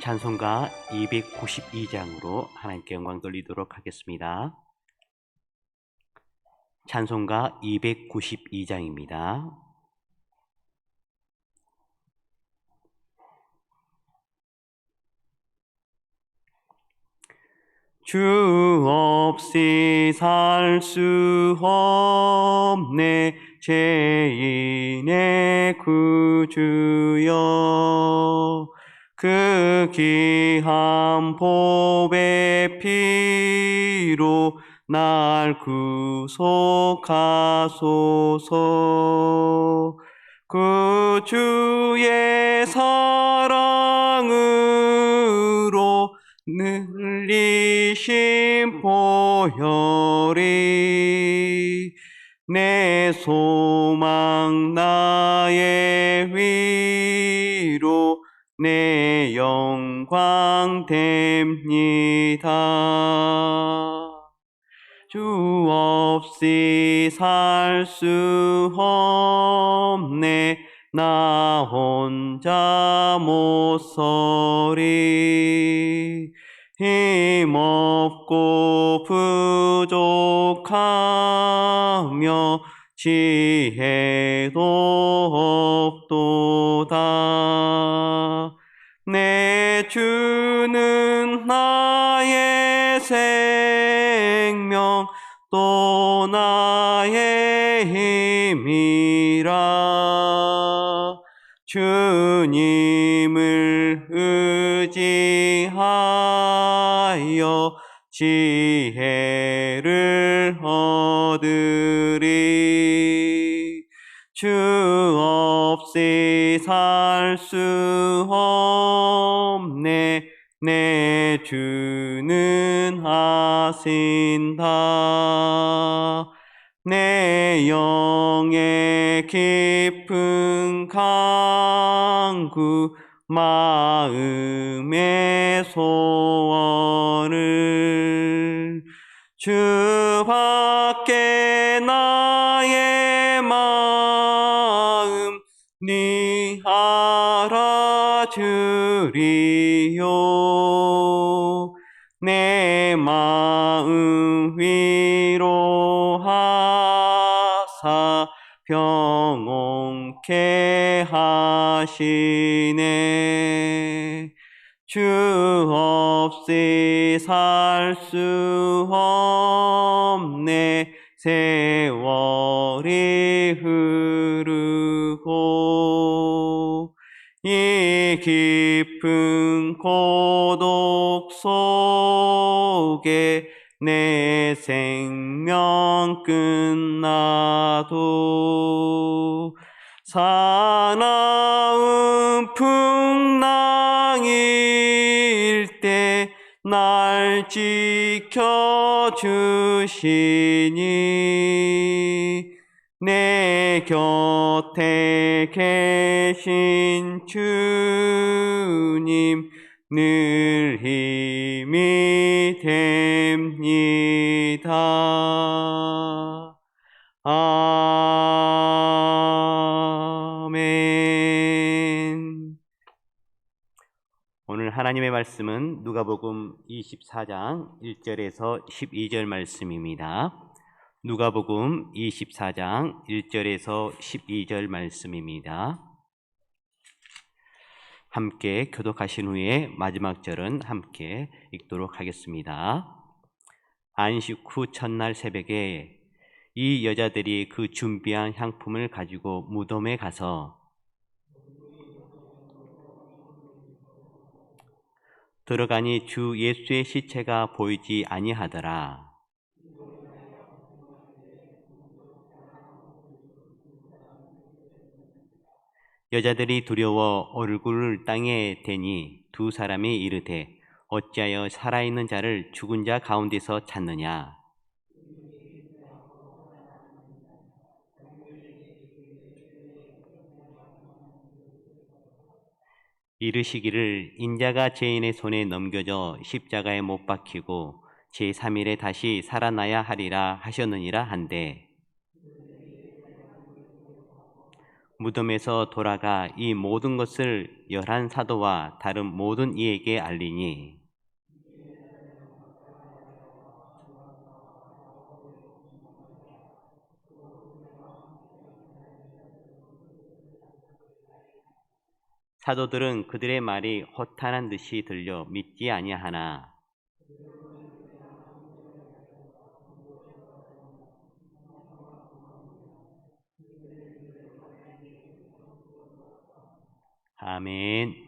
찬송가 292장으로 하나님께 영광 돌리도록 하겠습니다. 찬송가 292장입니다. 주 없이 살 수 없네 죄인의 구주여, 그 귀한 보배 피로 날 구속하소서. 그 주의 사랑으로 늘리신 보혈이 내 소망 나의 위로 내 영광 됩니다. 주 없이 살 수 없네 나 혼자 못 서리. 힘없고 부족하며 지혜도 없도다. 내 주는 나의 생명 또 나의 힘이라. 주님을 의지하여 지혜를 얻으리. 주 없이 살 수 없네 내 주는 하신다. 내 영의 깊은 간구 마음의 소원을 주밖에 나의 마음 네 알아주리요. 내 마음 위로하사 평온케 하시네. 주 없이 살 수 없네 세월이 흐르고 이 깊은 고독 속에 내 생명 끝나도 사나운 풍랑일 때 날 지켜주시니 내 곁에 계신 주님 늘 힘이 됩니다. 아멘. 오늘 하나님의 말씀은 누가복음 24장 1절에서 12절 말씀입니다. 누가복음 24장 1절에서 12절 말씀입니다. 함께 교독하신 후에 마지막 절은 함께 읽도록 하겠습니다. 안식 후 첫날 새벽에 이 여자들이 그 준비한 향품을 가지고 무덤에 가서 들어가니 주 예수의 시체가 보이지 아니하더라. 여자들이 두려워 얼굴을 땅에 대니 두 사람이 이르되 어찌하여 살아있는 자를 죽은 자 가운데서 찾느냐. 이르시기를 인자가 죄인의 손에 넘겨져 십자가에 못 박히고 제3일에 다시 살아나야 하리라 하셨느니라 한데, 무덤에서 돌아가 이 모든 것을 11 사도와 다른 모든 이에게 알리니 사도들은 그들의 말이 허탄한 듯이 들려 믿지 아니하나 아멘.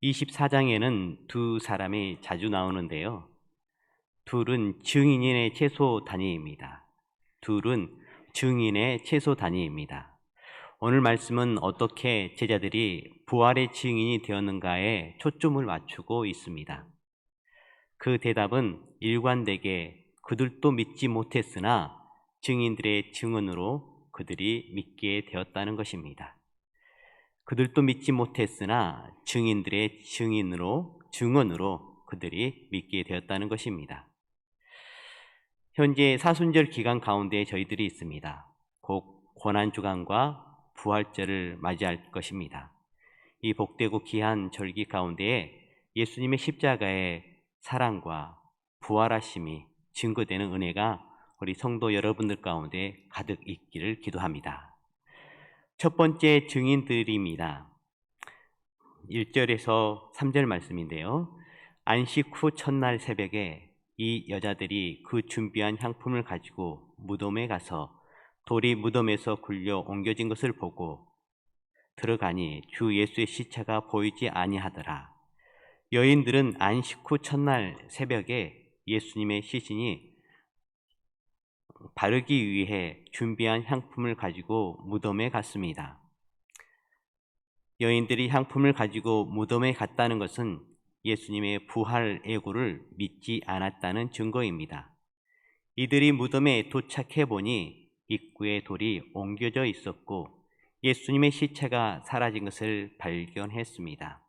24장에는 두 사람이 자주 나오는데요. 둘은 증인의 최소 단위입니다. 둘은 증인의 최소 단위입니다. 오늘 말씀은 어떻게 제자들이 부활의 증인이 되었는가에 초점을 맞추고 있습니다. 그 대답은 일관되게 그들도 믿지 못했으나 증인들의 증언으로 그들이 믿게 되었다는 것입니다. 그들도 믿지 못했으나 증인들의 증언으로 그들이 믿게 되었다는 것입니다. 현재 사순절 기간 가운데 저희들이 있습니다. 곧 고난주간과 부활절을 맞이할 것입니다. 이 복되고 귀한 절기 가운데에 예수님의 십자가의 사랑과 부활하심이 증거되는 은혜가 우리 성도 여러분들 가운데 가득 있기를 기도합니다. 첫 번째 증인들입니다. 1절에서 3절 말씀인데요. 안식 후 첫날 새벽에 이 여자들이 그 준비한 향품을 가지고 무덤에 가서 돌이 무덤에서 굴려 옮겨진 것을 보고 들어가니 주 예수의 시체가 보이지 아니하더라. 여인들은 안식 후 첫날 새벽에 예수님의 시신이 바르기 위해 준비한 향품을 가지고 무덤에 갔습니다. 여인들이 향품을 가지고 무덤에 갔다는 것은 예수님의 부활 예고를 믿지 않았다는 증거입니다. 이들이 무덤에 도착해 보니 입구에 돌이 옮겨져 있었고 예수님의 시체가 사라진 것을 발견했습니다.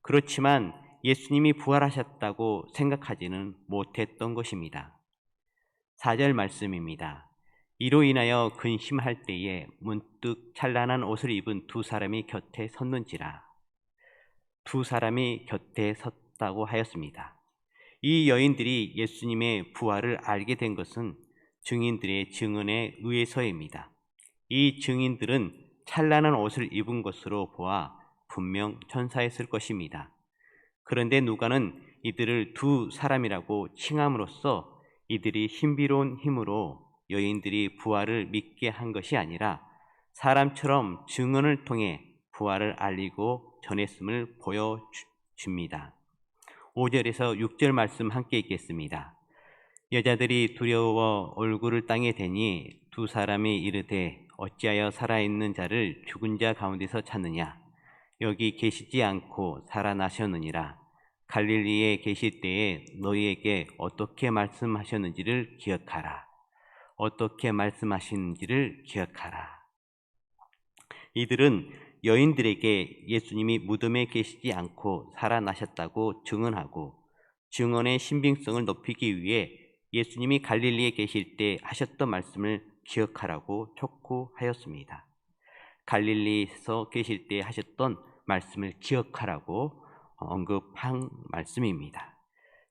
그렇지만 예수님이 부활하셨다고 생각하지는 못했던 것입니다. 4절 말씀입니다. 이로 인하여 근심할 때에 문득 찬란한 옷을 입은 두 사람이 곁에 섰는지라. 두 사람이 곁에 섰다고 하였습니다. 이 여인들이 예수님의 부활을 알게 된 것은 증인들의 증언에 의해서입니다. 이 증인들은 찬란한 옷을 입은 것으로 보아 분명 천사였을 것입니다. 그런데 누가는 이들을 두 사람이라고 칭함으로써 이들이 신비로운 힘으로 여인들이 부활을 믿게 한 것이 아니라 사람처럼 증언을 통해 부활을 알리고 전했음을 보여줍니다. 5절에서 6절 말씀 함께 읽겠습니다. 여자들이 두려워 얼굴을 땅에 대니 두 사람이 이르되 어찌하여 살아있는 자를 죽은 자 가운데서 찾느냐? 여기 계시지 않고 살아나셨느니라. 갈릴리에 계실 때에 너희에게 어떻게 말씀하셨는지를 기억하라. 어떻게 말씀하시는지를 기억하라. 이들은 여인들에게 예수님이 무덤에 계시지 않고 살아나셨다고 증언하고 증언의 신빙성을 높이기 위해 예수님이 갈릴리에 계실 때 하셨던 말씀을 기억하라고 촉구하였습니다. 갈릴리에서 계실 때 하셨던 말씀을 기억하라고 언급한 말씀입니다.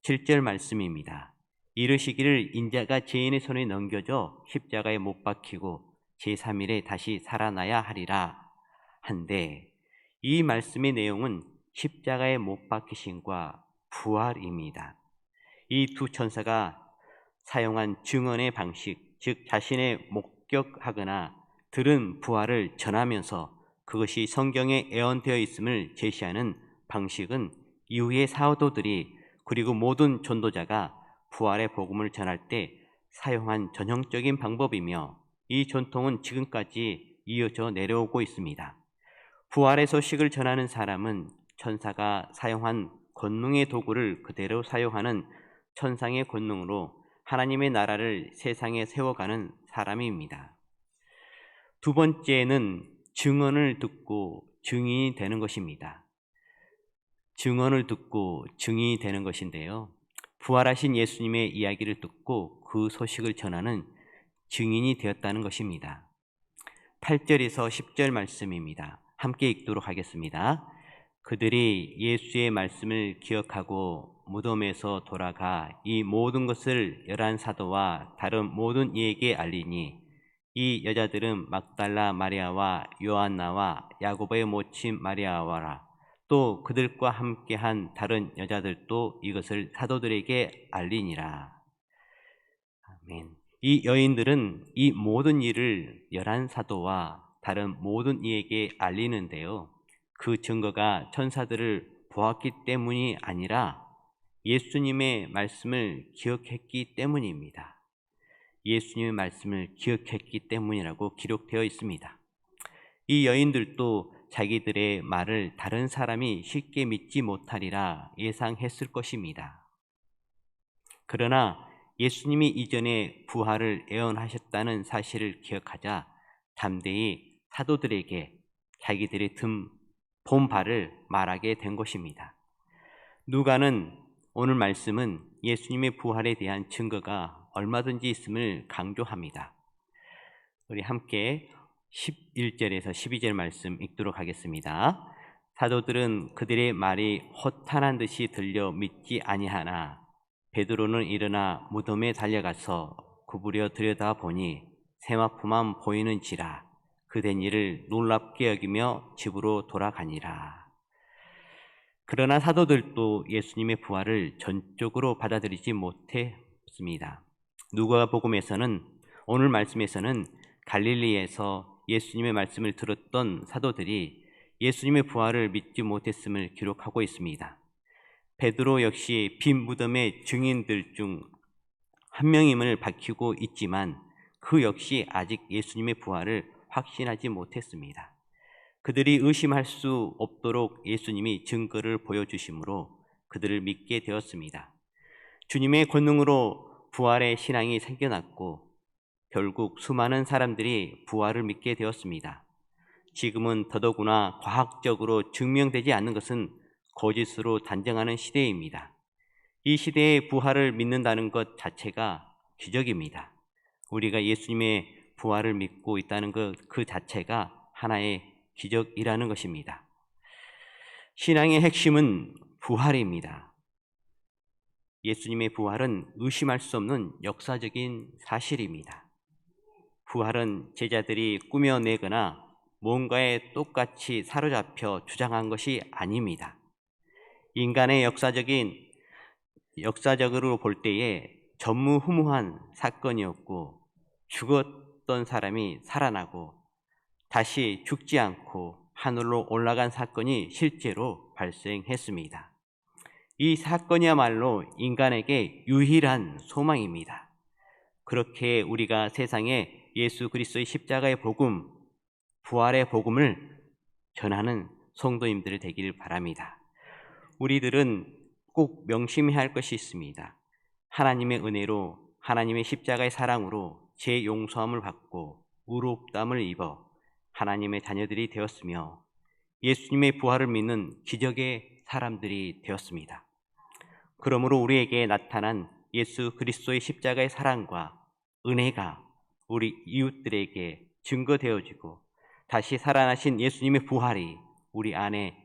7절 말씀입니다. 이르시기를 인자가 죄인의 손에 넘겨져 십자가에 못 박히고 제3일에 다시 살아나야 하리라 한데 이 말씀의 내용은 십자가에 못 박히심과 부활입니다. 이 두 천사가 사용한 증언의 방식, 즉 자신의 목격하거나 들은 부활을 전하면서 그것이 성경에 예언되어 있음을 제시하는 방식은 이후의 사도들이 그리고 모든 전도자가 부활의 복음을 전할 때 사용한 전형적인 방법이며 이 전통은 지금까지 이어져 내려오고 있습니다. 부활의 소식을 전하는 사람은 천사가 사용한 권능의 도구를 그대로 사용하는 천상의 권능으로 하나님의 나라를 세상에 세워가는 사람입니다. 두 번째는 증언을 듣고 증인이 되는 것입니다. 증언을 듣고 증인이 되는 것인데요. 부활하신 예수님의 이야기를 듣고 그 소식을 전하는 증인이 되었다는 것입니다. 8절에서 10절 말씀입니다. 함께 읽도록 하겠습니다. 그들이 예수의 말씀을 기억하고 무덤에서 돌아가 이 모든 것을 11사도와 다른 모든 이에게 알리니 이 여자들은 막달라 마리아와 요한나와 야고보의 모친 마리아와라 또 그들과 함께한 다른 여자들도 이것을 사도들에게 알리니라. 아멘. 이 여인들은 이 모든 일을 11사도와 다른 모든 이에게 알리는데요. 그 증거가 천사들을 보았기 때문이 아니라 예수님의 말씀을 기억했기 때문입니다. 예수님의 말씀을 기억했기 때문이라고 기록되어 있습니다. 이 여인들도 자기들의 말을 다른 사람이 쉽게 믿지 못하리라 예상했을 것입니다. 그러나 예수님이 이전에 부활을 예언하셨다는 사실을 기억하자 담대히 사도들에게 자기들의 본발을 말하게 된 것입니다. 누가는 오늘 말씀은 예수님의 부활에 대한 증거가 얼마든지 있음을 강조합니다. 우리 함께 11절에서 12절 말씀 읽도록 하겠습니다. 사도들은 그들의 말이 허탄한 듯이 들려 믿지 아니하나 베드로는 일어나 무덤에 달려가서 구부려 들여다보니 세마포만 보이는지라 그된 일을 놀랍게 여기며 집으로 돌아가니라. 그러나 사도들도 예수님의 부활을 전적으로 받아들이지 못했습니다. 누가복음에서는 오늘 말씀에서는 갈릴리에서 예수님의 말씀을 들었던 사도들이 예수님의 부활을 믿지 못했음을 기록하고 있습니다. 베드로 역시 빈 무덤의 증인들 중 한 명임을 밝히고 있지만 그 역시 아직 예수님의 부활을 확신하지 못했습니다. 그들이 의심할 수 없도록 예수님이 증거를 보여주심으로 그들을 믿게 되었습니다. 주님의 권능으로 부활의 신앙이 생겨났고 결국 수많은 사람들이 부활을 믿게 되었습니다. 지금은 더더구나 과학적으로 증명되지 않는 것은 거짓으로 단정하는 시대입니다. 이 시대의 부활을 믿는다는 것 자체가 기적입니다. 우리가 예수님의 부활을 믿고 있다는 그 자체가 하나의 기적이라는 것입니다. 신앙의 핵심은 부활입니다. 예수님의 부활은 의심할 수 없는 역사적인 사실입니다. 부활은 제자들이 꾸며내거나 뭔가에 똑같이 사로잡혀 주장한 것이 아닙니다. 인간의 역사적으로 볼 때에 전무후무한 사건이었고 죽었던 사람이 살아나고 다시 죽지 않고 하늘로 올라간 사건이 실제로 발생했습니다. 이 사건이야말로 인간에게 유일한 소망입니다. 그렇게 우리가 세상에 예수 그리스도의 십자가의 복음, 부활의 복음을 전하는 성도님들 되기를 바랍니다. 우리들은 꼭 명심해야 할 것이 있습니다. 하나님의 은혜로 하나님의 십자가의 사랑으로 죄 용서함을 받고 의롭다함을 입어 하나님의 자녀들이 되었으며 예수님의 부활을 믿는 기적의 사람들이 되었습니다. 그러므로 우리에게 나타난 예수 그리스도의 십자가의 사랑과 은혜가 우리 이웃들에게 증거되어지고 다시 살아나신 예수님의 부활이 우리 안에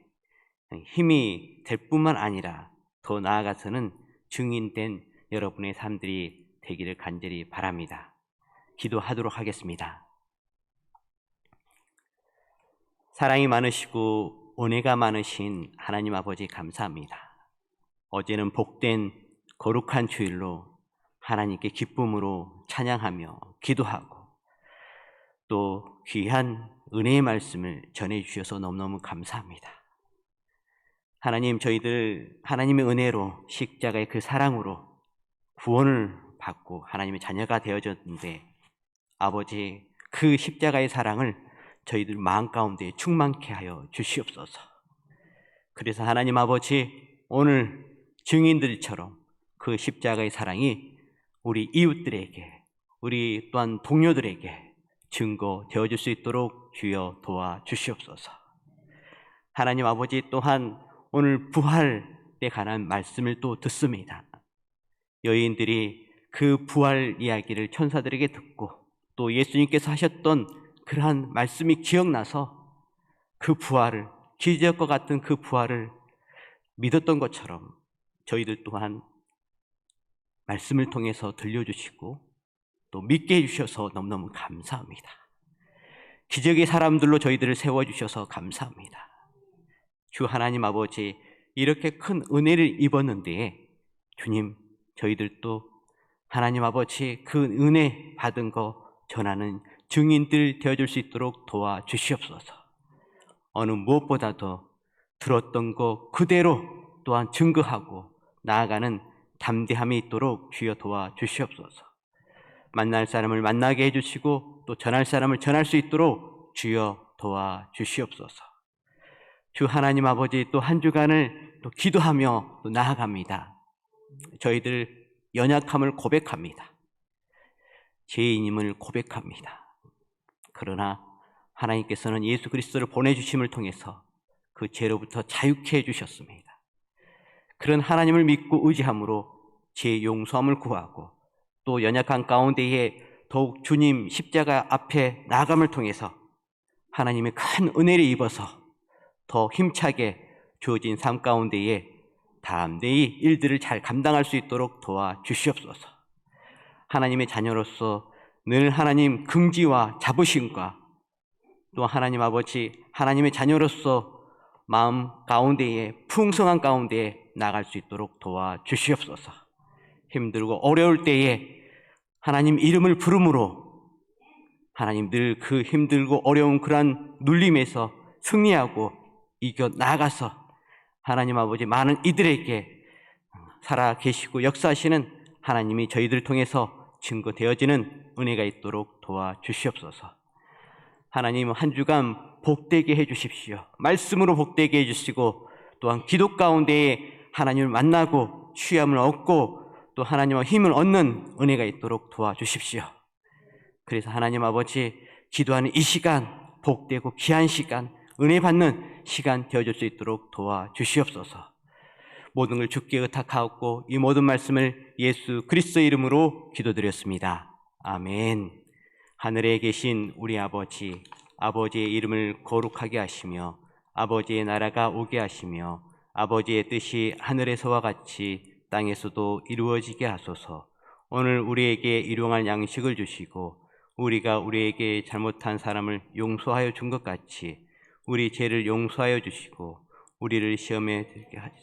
힘이 될 뿐만 아니라 더 나아가서는 증인된 여러분의 삶들이 되기를 간절히 바랍니다. 기도하도록 하겠습니다. 사랑이 많으시고 은혜가 많으신 하나님 아버지 감사합니다. 어제는 복된 거룩한 주일로 하나님께 기쁨으로 찬양하며 기도하고 또 귀한 은혜의 말씀을 전해주셔서 너무너무 감사합니다. 하나님, 저희들 하나님의 은혜로 십자가의 그 사랑으로 구원을 받고 하나님의 자녀가 되어졌는데 아버지, 그 십자가의 사랑을 저희들 마음 가운데 충만케 하여 주시옵소서. 그래서 하나님 아버지, 오늘 증인들처럼 그 십자가의 사랑이 우리 이웃들에게, 우리 또한 동료들에게 증거되어줄 수 있도록 주여 도와주시옵소서. 하나님 아버지, 또한 오늘 부활에 관한 말씀을 또 듣습니다. 여인들이 그 부활 이야기를 천사들에게 듣고 또 예수님께서 하셨던 그러한 말씀이 기억나서 그 부활을, 기적과 같은 그 부활을 믿었던 것처럼 저희들 또한 말씀을 통해서 들려주시고 또 믿게 해주셔서 너무너무 감사합니다. 기적의 사람들로 저희들을 세워주셔서 감사합니다. 주 하나님 아버지, 이렇게 큰 은혜를 입었는데 주님, 저희들도 하나님 아버지 그 은혜 받은 거 전하는 증인들 되어줄 수 있도록 도와주시옵소서. 어느 무엇보다도 들었던 거 그대로 또한 증거하고 나아가는 담대함이 있도록 주여 도와주시옵소서. 만날 사람을 만나게 해주시고 또 전할 사람을 전할 수 있도록 주여 도와주시옵소서. 주 하나님 아버지, 또 한 주간을 또 기도하며 또 나아갑니다. 저희들 연약함을 고백합니다. 죄인임을 고백합니다. 그러나 하나님께서는 예수 그리스도를 보내주심을 통해서 그 죄로부터 자유케 해주셨습니다. 그런 하나님을 믿고 의지함으로 죄 용서함을 구하고 또 연약한 가운데에 더욱 주님 십자가 앞에 나아감을 통해서 하나님의 큰 은혜를 입어서 더 힘차게 주어진 삶 가운데에 담대히 일들을 잘 감당할 수 있도록 도와주시옵소서. 하나님의 자녀로서 늘 하나님 긍지와 자부심과 또 하나님 아버지 하나님의 자녀로서 마음 가운데에 풍성한 가운데에 나갈 수 있도록 도와주시옵소서. 힘들고 어려울 때에 하나님 이름을 부름으로 하나님 늘 그 힘들고 어려운 그러한 눌림에서 승리하고 이겨 나가서 하나님 아버지 많은 이들에게 살아 계시고 역사하시는 하나님이 저희들을 통해서 증거되어지는 은혜가 있도록 도와주시옵소서. 하나님 한 주간 복되게 해주십시오. 말씀으로 복되게 해주시고 또한 기도 가운데에 하나님을 만나고 취함을 얻고 또 하나님과 힘을 얻는 은혜가 있도록 도와주십시오. 그래서 하나님 아버지, 기도하는 이 시간 복되고 귀한 시간, 은혜 받는 시간 되어줄 수 있도록 도와주시옵소서. 모든 걸 주께 의탁하옵고 이 모든 말씀을 예수 그리스도의 이름으로 기도드렸습니다. 아멘. 하늘에 계신 우리 아버지, 아버지의 이름을 거룩하게 하시며 아버지의 나라가 오게 하시며 아버지의 뜻이 하늘에서와 같이 땅에서도 이루어지게 하소서. 오늘 우리에게 일용할 양식을 주시고 우리가 우리에게 잘못한 사람을 용서하여 준 것 같이 우리 죄를 용서하여 주시고 우리를 시험에 들게 하지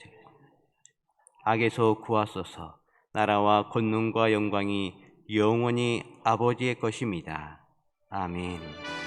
악에서 구하소서. 나라와 권능과 영광이 영원히 아버지의 것입니다. 아멘.